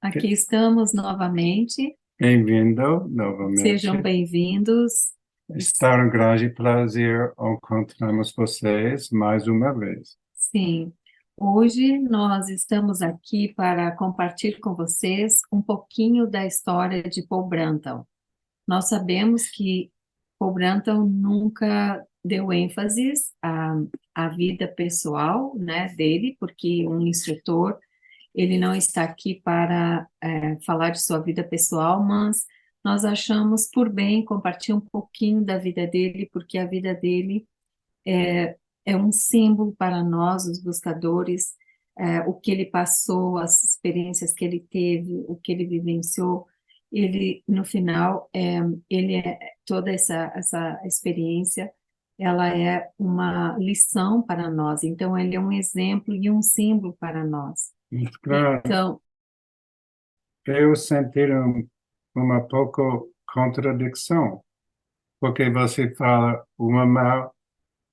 Aqui estamos novamente. Bem-vindo Sejam novamente. bem-vindos. Está um grande prazer encontrarmos vocês mais uma vez. Sim, hoje nós estamos aqui para compartilhar com vocês um pouquinho da história de Paul Brunton. Nós sabemos que Paul Brunton nunca deu ênfases à vida pessoal, né, dele, porque um instrutor ele não está aqui para falar de sua vida pessoal, mas nós achamos por bem compartilhar um pouquinho da vida dele, porque a vida dele é um símbolo para nós, os buscadores, o que ele passou, as experiências que ele teve, o que ele vivenciou. Ele, no final, toda essa experiência, ela é uma lição para nós. Então, ele é um exemplo e um símbolo para nós. Mas, claro, Então, eu senti uma pouco contradição, porque você fala uma mal,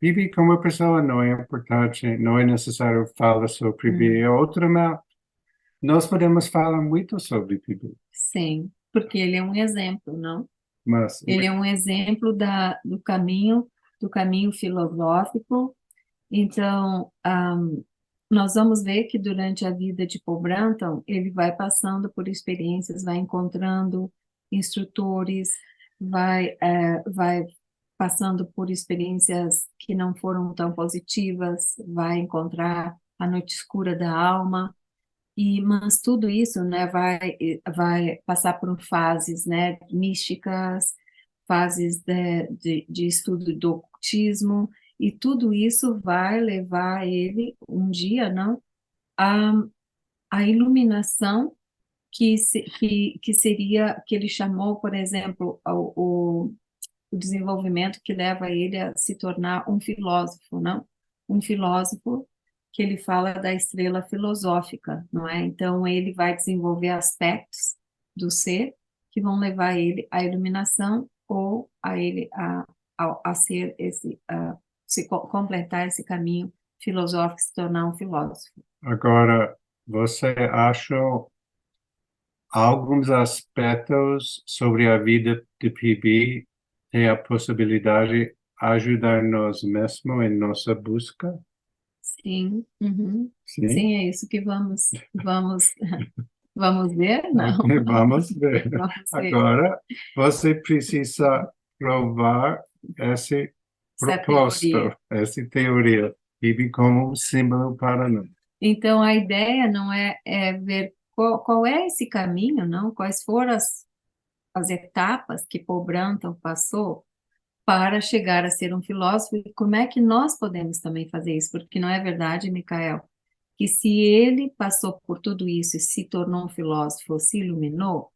vive como uma pessoa não é importante, não é necessário falar sobre viver. hum, Outra mal, nós podemos falar muito sobre viver, sim, porque ele é um exemplo, não? mas Ele é um exemplo do caminho filosófico. Então, nós vamos ver que durante a vida de Paul Brunton, ele vai passando por experiências, vai encontrando instrutores, vai passando por experiências que não foram tão positivas, vai encontrar a noite escura da alma, mas tudo isso, né, vai passar por fases, né, místicas, fases de estudo do ocultismo, e tudo isso vai levar ele um dia, não, a, a iluminação que seria, que ele chamou, por exemplo, o desenvolvimento que leva ele a se tornar um filósofo, não? Um filósofo que ele fala da estrela filosófica, não é? Então ele vai desenvolver aspectos do ser que vão levar ele à iluminação ou a ele a ser completar esse caminho filosófico, se tornar um filósofo. agora você acha alguns aspectos sobre a vida de PB têm a possibilidade de ajudar nós mesmos em nossa busca? Sim, uhum. Sim? Sim, é isso que vamos ver? Não, Ok, vamos ver. vamos ver. Agora, você precisa provar esse Essa teoria. proposto, essa teoria, PB como um símbolo para nós. Então, a ideia não é ver qual é esse caminho, não? Quais foram as etapas que Paul Brunton passou para chegar a ser um filósofo e como é que nós podemos também fazer isso? Porque não é verdade, Micael, que se ele passou por tudo isso e se tornou um filósofo, se iluminou,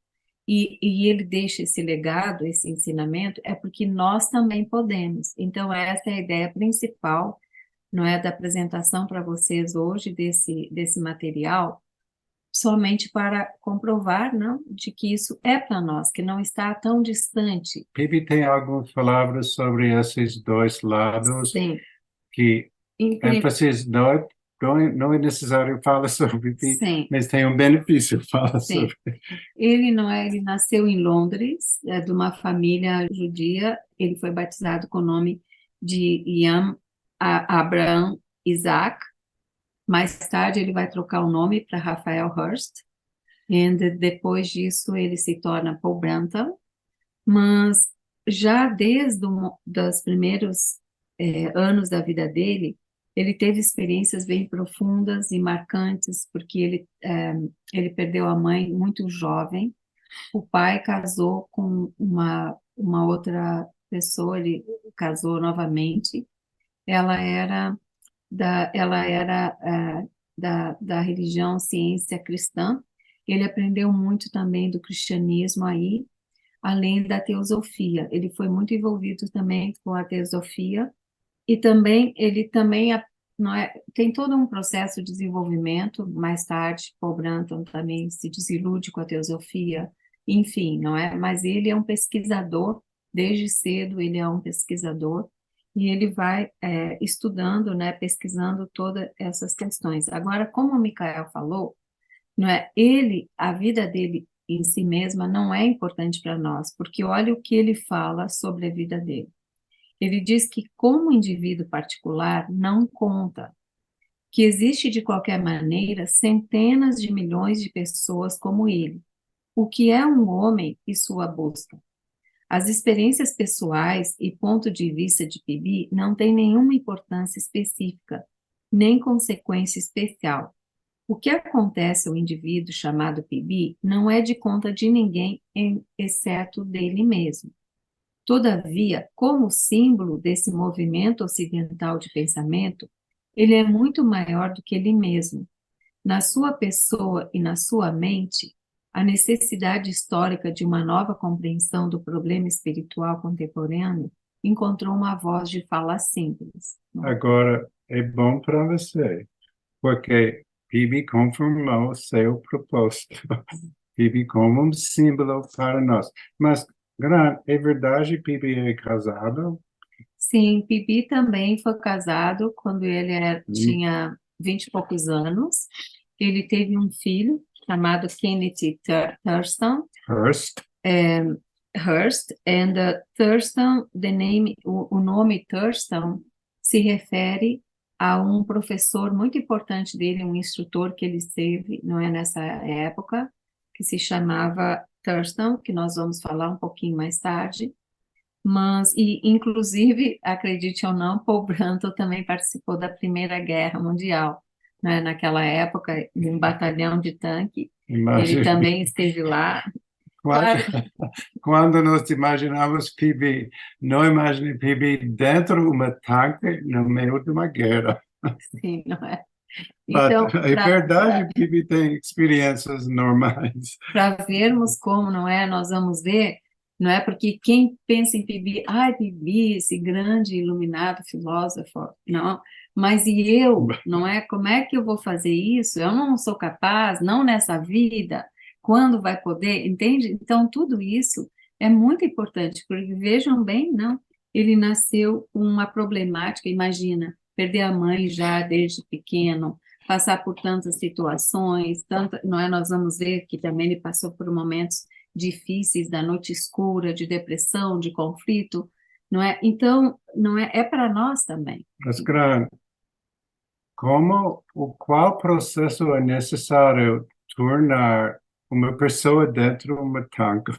e ele deixa esse legado, esse ensinamento, é porque nós também podemos. Então, essa é a ideia principal, não é, da apresentação para vocês hoje desse material, somente para comprovar, não, de que isso é para nós, que não está tão distante. PB tem algumas palavras sobre esses dois lados Sim, que incrível. ênfase não é necessário falar sobre PB, Sim, mas tem um benefício falar sim. sobre. Ele não é, ele nasceu em Londres, de uma família judia. Ele foi batizado com o nome de Ian Abraham Isaac. Mais tarde ele vai trocar o nome para Raphael Hurst. E depois disso ele se torna Paul Brunton. Mas já desde dos primeiros anos da vida dele, ele teve experiências bem profundas e marcantes, porque ele perdeu a mãe muito jovem. O pai casou com uma outra pessoa, ele casou novamente. Ela era da religião ciência cristã. Ele aprendeu muito também do cristianismo aí, além da teosofia. Ele foi muito envolvido também com a teosofia e também ele também não é, tem todo um processo de desenvolvimento. Mais tarde, Paul Brunton também se desilude com a teosofia, enfim, não é? Mas ele é um pesquisador, desde cedo ele é um pesquisador e ele vai estudando, né, pesquisando todas essas questões. Agora, como o Michael falou, não é? Ele, a vida dele em si mesma não é importante para nós, porque olha o que ele fala sobre a vida dele. Ele diz que como indivíduo particular não conta, que existe de qualquer maneira centenas de milhões de pessoas como ele. O que é um homem e sua busca? As experiências pessoais e ponto de vista de Pibi não têm nenhuma importância específica, nem consequência especial. O que acontece ao indivíduo chamado Pibi não é de conta de ninguém, exceto dele mesmo. Todavia, como símbolo desse movimento ocidental de pensamento, ele é muito maior do que ele mesmo. Na sua pessoa e na sua mente, a necessidade histórica de uma nova compreensão do problema espiritual contemporâneo encontrou uma voz de fala simples. Agora, é bom para você, porque Bibi confirmou seu propósito. Bibi como um símbolo para nós. Mas, Gran, é verdade que Bibi é casado? Sim, Bibi também foi casado quando ele Hum, tinha 20 e poucos anos. Ele teve um filho chamado Kenneth Thurston, Hurst? Hurst, and Thurston, o nome Thurston se refere a um professor muito importante dele, um instrutor que ele teve, não é, nessa época, que se chamava Thurston, que nós vamos falar um pouquinho mais tarde. Mas, e inclusive, acredite ou não, Paul Brunton também participou da Primeira Guerra Mundial, né? Naquela época, em um batalhão de tanque, ele Imagine, também esteve lá. quando, Claro, quando nós imaginamos Bibi, não imagine Bibi dentro de uma tanque no meio de uma guerra. sim, não é? Mas Então, é verdade, Bibi tem experiências normais. para vermos como, não é, nós vamos ver, não é porque quem pensa em Bibi, ai, Bibi, esse grande iluminado filósofo, não, mas e eu, não é? Como é que eu vou fazer isso? Eu não sou capaz, não nessa vida, quando vai poder, entende? Então, tudo isso é muito importante, porque vejam bem, não, ele nasceu com uma problemática, imagina, perder a mãe já desde pequeno, passar por tantas situações, não é? Nós vamos ver que também ele passou por momentos difíceis da noite escura, de depressão, de conflito, não é? Então, não é, é para nós também. Mas, Gran, qual processo é necessário tornar uma pessoa dentro de uma tanque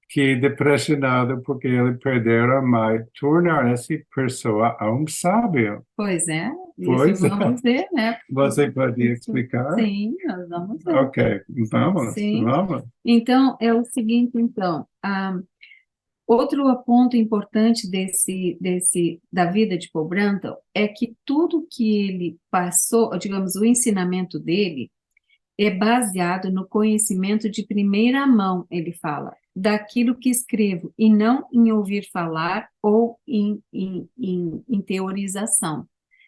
que é depressionado porque ele perdeu a mãe, tornar essa pessoa a um sábio? Pois é, isso Pois é. vamos ver, né? Você pode Isso, explicar? sim, nós vamos ver. Ok, vamos, Sim. vamos. Então, é o seguinte, então, outro ponto importante da vida de Paul Brunton é que tudo que ele passou, digamos, o ensinamento dele, é baseado no conhecimento de primeira mão, ele fala, daquilo que escrevo, e não em ouvir falar ou em teorização.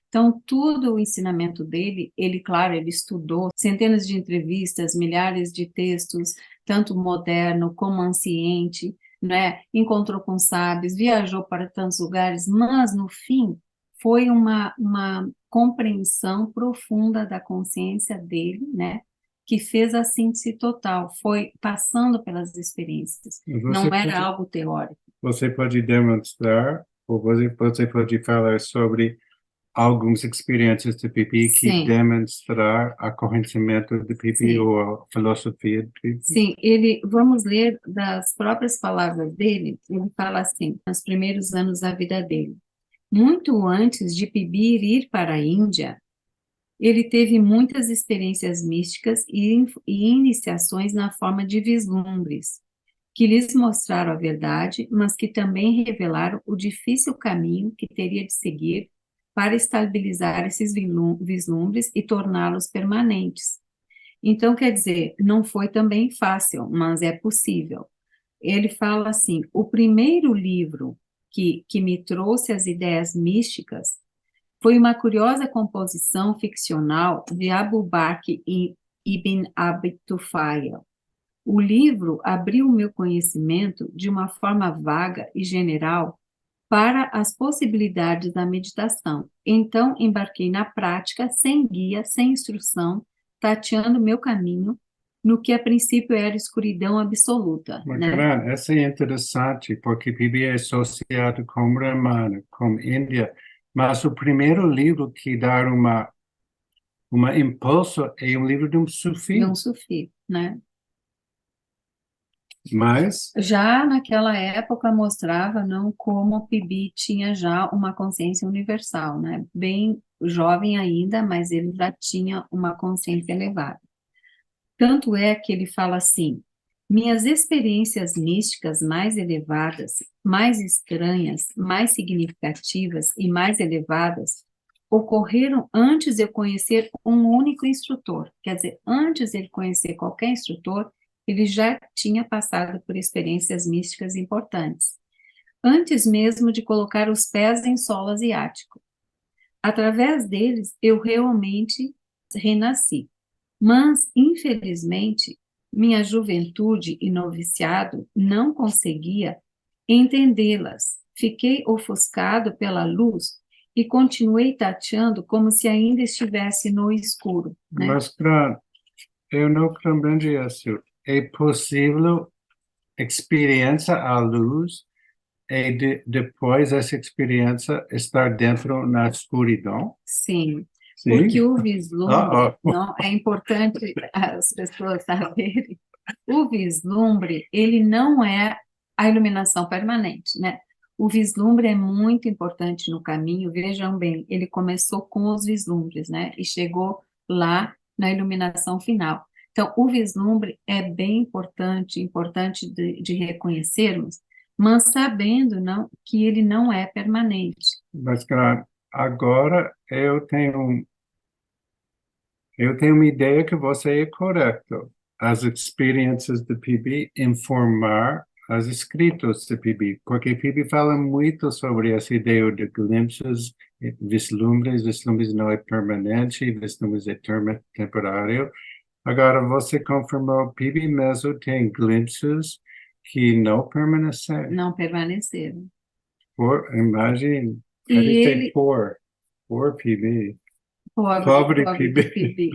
Então, tudo o ensinamento dele, ele, claro, ele estudou centenas de entrevistas, milhares de textos, tanto moderno como anciente, né? Encontrou com sábios, viajou para tantos lugares, mas, no fim, foi uma compreensão profunda da consciência dele, né? Que fez a síntese total, foi passando pelas experiências, não Você era pode, algo teórico. você pode demonstrar, ou você pode falar sobre algumas experiências de Pipi que Sim, demonstrar o conhecimento de Pipi sim, ou a filosofia de Pipi? sim. Ele, vamos ler das próprias palavras dele. Ele fala assim, nos primeiros anos da vida dele. Muito antes de Pibir ir para a Índia, ele teve muitas experiências místicas e iniciações na forma de vislumbres, que lhes mostraram a verdade, mas que também revelaram o difícil caminho que teria de seguir para estabilizar esses vislumbres e torná-los permanentes. Então, quer dizer, não foi também fácil, mas é possível. Ele fala assim: o primeiro livro que me trouxe as ideias místicas foi uma curiosa composição ficcional de Abu Bakr ibn Abi Tufayl. O livro abriu o meu conhecimento de uma forma vaga e general para as possibilidades da meditação. Então, embarquei na prática, sem guia, sem instrução, tateando meu caminho no que a princípio era escuridão absoluta, Mas, né? Fran, essa é interessante, porque PIB é associado com Ramana, com Índia, mas o primeiro livro que dá uma impulso é um livro de um De sufi, um sufi, né? mas, Já naquela época mostrava não como o Pibi tinha já uma consciência universal, né? Bem jovem ainda, mas ele já tinha uma consciência elevada. Tanto é que ele fala assim: minhas experiências místicas mais elevadas, mais estranhas, mais significativas e mais elevadas ocorreram antes de eu conhecer um único instrutor. Quer dizer, antes de ele conhecer qualquer instrutor, ele já tinha passado por experiências místicas importantes, antes mesmo de colocar os pés em solo asiático. Através deles, eu realmente renasci. Mas, infelizmente, minha juventude e noviciado não conseguia entendê-las. Fiquei ofuscado pela luz e continuei tateando como se ainda estivesse no escuro, né? mas, Fran, eu não compreendi isso. É possível experiência à luz e depois essa experiência estar dentro na escuridão? Sim, porque Sim? o vislumbre, Ah, não, é importante as pessoas saberem, o vislumbre, ele não é a iluminação permanente, né? O vislumbre é muito importante no caminho, vejam bem, ele começou com os vislumbres, né? E chegou lá na iluminação final. Então, o vislumbre é bem importante, importante de reconhecermos, mas sabendo não, que ele não é permanente. mas, cara, agora eu tenho uma ideia que você é correto. As experiências do PB informar as escritos do PB, porque PB fala muito sobre essa ideia de glimpses, vislumbres não é permanente, vislumbres é temporário. Agora, você confirmou, PB mesmo tem glimpses que não permanecem. Não permaneceram. Imagine, E how do you say ele, poor PB? pobre, Pobre pobre do PB. PB.